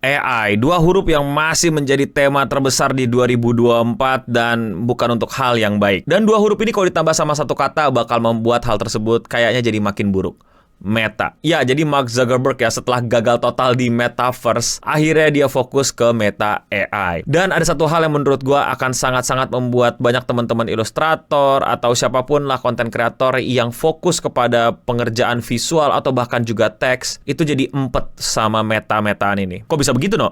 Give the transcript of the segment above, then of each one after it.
AI, dua huruf yang masih menjadi tema terbesar di 2024 dan bukan untuk hal yang baik. Dan dua huruf ini kalau ditambah sama satu kata bakal membuat hal tersebut kayaknya jadi makin buruk. Meta. Ya, jadi Mark Zuckerberg ya setelah gagal total di Metaverse, akhirnya dia fokus ke Meta AI. Dan ada satu hal yang menurut gua akan sangat-sangat membuat banyak teman-teman ilustrator atau siapapun lah konten kreator yang fokus kepada pengerjaan visual atau bahkan juga teks, itu jadi empet sama meta-metaan ini. Kok bisa begitu, no?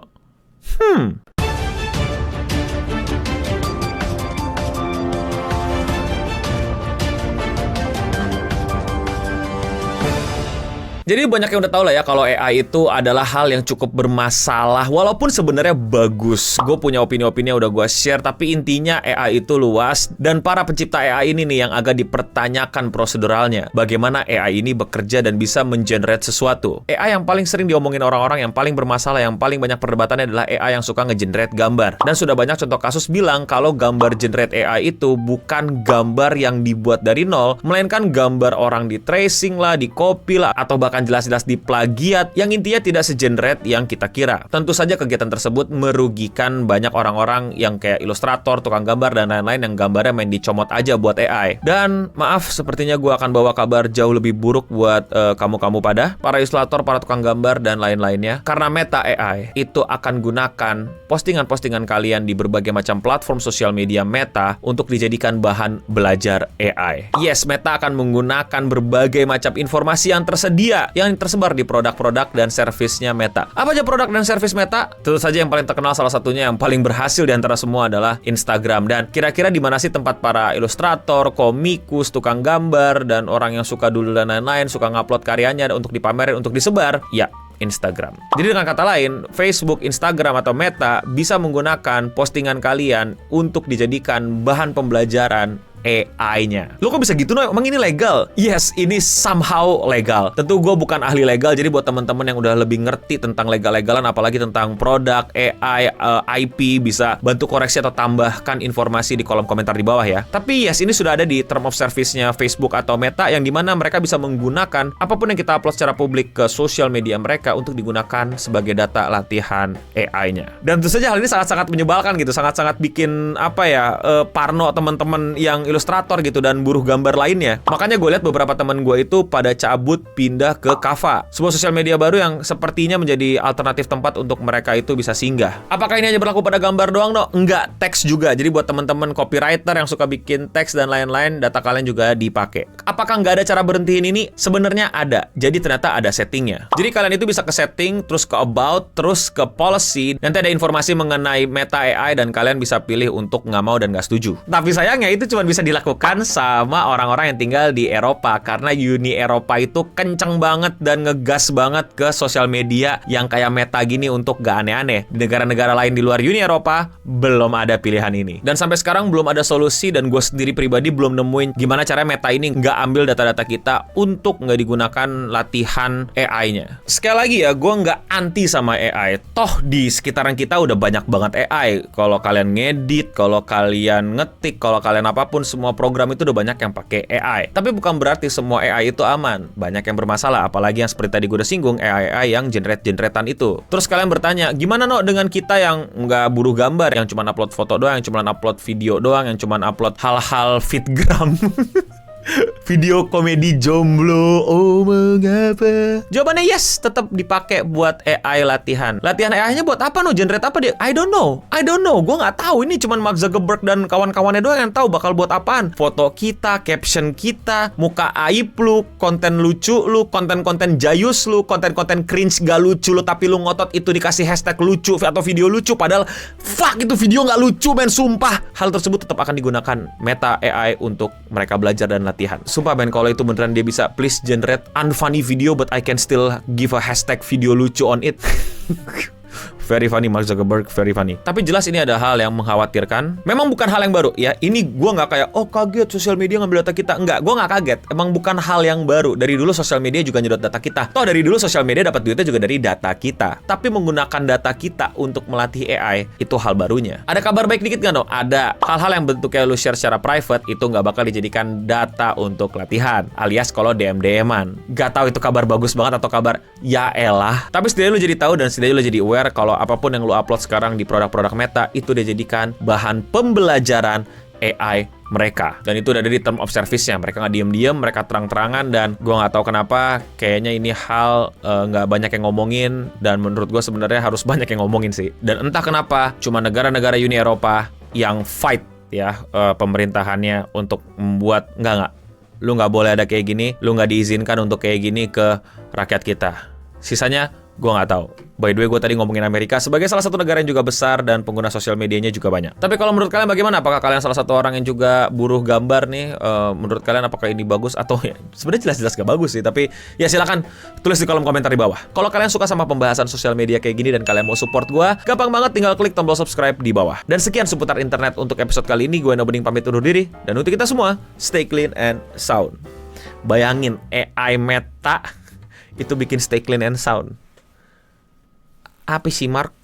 Jadi banyak yang udah tahu lah ya kalau AI itu adalah hal yang cukup bermasalah walaupun sebenarnya bagus. Gue punya opini-opini yang udah gue share, tapi intinya AI itu luas dan para pencipta AI ini nih yang agak dipertanyakan proseduralnya. Bagaimana AI ini bekerja dan bisa mengenerate sesuatu. AI yang paling sering diomongin orang-orang, yang paling bermasalah, yang paling banyak perdebatannya adalah AI yang suka ngegenerate gambar. Dan sudah banyak contoh kasus bilang kalau gambar generate AI itu bukan gambar yang dibuat dari nol, melainkan gambar orang di tracing lah, di copy lah, atau bahkan jelas-jelas diplagiat yang intinya tidak segenerate yang kita kira. Tentu saja kegiatan tersebut merugikan banyak orang-orang yang kayak ilustrator, tukang gambar, dan lain-lain yang gambarnya main dicomot aja buat AI. Dan maaf, sepertinya gue akan bawa kabar jauh lebih buruk buat kamu-kamu pada para ilustrator, para tukang gambar, dan lain-lainnya. Karena Meta AI itu akan gunakan postingan-postingan kalian di berbagai macam platform sosial media Meta untuk dijadikan bahan belajar AI. Yes, Meta akan menggunakan berbagai macam informasi yang tersedia yang tersebar di produk-produk dan servisnya Meta. Apa aja produk dan servis Meta? Tentu saja yang paling terkenal, salah satunya yang paling berhasil di antara semua adalah Instagram. Dan kira-kira di mana sih tempat para ilustrator, komikus, tukang gambar, dan orang yang suka dulu dan lain-lain, suka ngupload karyanya untuk dipamerin, untuk disebar? Ya, Instagram. Jadi dengan kata lain, Facebook, Instagram, atau Meta bisa menggunakan postingan kalian untuk dijadikan bahan pembelajaran AI-nya. Lo kok bisa gitu, no? Emang ini legal? Yes, ini somehow legal. Tentu gue bukan ahli legal, jadi buat teman-teman yang udah lebih ngerti tentang legal-legalan, apalagi tentang produk, AI, IP, bisa bantu koreksi atau tambahkan informasi di kolom komentar di bawah ya. Tapi yes, ini sudah ada di term of service-nya Facebook atau Meta, yang dimana mereka bisa menggunakan apapun yang kita upload secara publik ke sosial media mereka untuk digunakan sebagai data latihan AI-nya. Dan tentu saja hal ini sangat-sangat menyebalkan gitu, sangat-sangat bikin parno teman-teman yang ilustrator gitu dan buruh gambar lainnya. Makanya gue lihat beberapa teman gue itu pada cabut pindah ke Canva, sebuah sosial media baru yang sepertinya menjadi alternatif tempat untuk mereka itu bisa singgah. Apakah ini hanya berlaku pada gambar doang, no? Enggak, teks juga. Jadi buat teman-teman copywriter yang suka bikin teks dan lain-lain, data kalian juga dipakai. Apakah nggak ada cara berhentiin ini? Sebenarnya ada. Jadi ternyata ada settingnya. Jadi kalian itu bisa ke setting, terus ke about, terus ke policy. Nanti ada informasi mengenai Meta AI dan kalian bisa pilih untuk nggak mau dan nggak setuju. Tapi sayangnya itu cuma bisa dilakukan sama orang-orang yang tinggal di Eropa, karena Uni Eropa itu kenceng banget dan ngegas banget ke sosial media yang kayak Meta gini untuk gak aneh-aneh. Di negara-negara lain di luar Uni Eropa belum ada pilihan ini. Dan sampai sekarang belum ada solusi, dan gue sendiri pribadi belum nemuin gimana caranya Meta ini nggak ambil data-data kita untuk nggak digunakan latihan AI-nya. Sekali lagi ya, gue nggak anti sama AI. Toh di sekitaran kita udah banyak banget AI. Kalau kalian ngedit, kalau kalian ngetik, kalau kalian apapun, semua program itu udah banyak yang pakai AI. Tapi bukan berarti semua AI itu aman. Banyak yang bermasalah, apalagi yang seperti tadi gue udah singgung, AI yang generate-generetan itu. Terus kalian bertanya, gimana no dengan kita yang nggak buruh gambar, yang cuma upload foto doang, yang cuma upload video doang, yang cuma upload hal-hal fitgram? Video komedi jomblo, oh mengapa? Jawabannya yes, tetap dipakai buat AI latihan. Latihan AI-nya buat apa no? Generate apa dia? I don't know. Gue nggak tahu. Ini cuma Mark Zuckerberg dan kawan-kawannya doang yang tahu bakal buat apaan. Foto kita, caption kita, muka aib lu, konten lucu lu, konten-konten jayus lu, konten-konten cringe gak lucu lu, tapi lu ngotot itu dikasih hashtag lucu atau video lucu, padahal fuck itu video nggak lucu, men, sumpah. Hal tersebut tetap akan digunakan Meta AI untuk mereka belajar dan latihan. Sumpah men, kalau itu beneran dia bisa, please generate unfunny video but I can still give a hashtag video lucu on it. Very funny, Mark Zuckerberg, very funny. Tapi jelas ini ada hal yang mengkhawatirkan. Memang bukan hal yang baru ya. Ini gue nggak kayak, oh kaget sosial media ngambil data kita. Enggak, gue nggak kaget. Emang bukan hal yang baru. Dari dulu sosial media juga nyedot data kita. Toh dari dulu sosial media dapat duitnya juga dari data kita. Tapi menggunakan data kita untuk melatih AI, itu hal barunya. Ada kabar baik dikit nggak no? Ada. Hal-hal yang bentuknya lu share secara private, itu nggak bakal dijadikan data untuk latihan. Alias kalau DM-DM-an. Gak tahu itu kabar bagus banget atau kabar ya elah. Tapi setidaknya lu jadi tahu dan setidaknya lu jadi aware kalau kalau apapun yang lu upload sekarang di produk-produk Meta itu dijadikan bahan pembelajaran AI mereka. Dan itu udah ada di term of service-nya. Mereka nggak diem-diem, mereka terang-terangan, dan gue nggak tahu kenapa kayaknya ini hal nggak banyak yang ngomongin, dan menurut gue sebenarnya harus banyak yang ngomongin sih. Dan entah kenapa cuma negara-negara Uni Eropa yang fight ya pemerintahannya untuk membuat nggak, lu nggak boleh ada kayak gini, lu nggak diizinkan untuk kayak gini ke rakyat kita. Sisanya gue nggak tahu. By the way, gue tadi ngomongin Amerika sebagai salah satu negara yang juga besar dan pengguna sosial medianya juga banyak. Tapi kalau menurut kalian bagaimana? Apakah kalian salah satu orang yang juga buruh gambar nih? Menurut kalian apakah ini bagus atau ya sebenarnya jelas-jelas gak bagus sih. Tapi ya silakan tulis di kolom komentar di bawah. Kalau kalian suka sama pembahasan sosial media kayak gini dan kalian mau support gue, gampang banget tinggal klik tombol subscribe di bawah. Dan sekian seputar internet untuk episode kali ini. Gue Eno Bening pamit undur diri. Dan untuk kita semua, stay clean and sound. Bayangin AI Meta itu bikin stay clean and sound. Apa sih, Mark?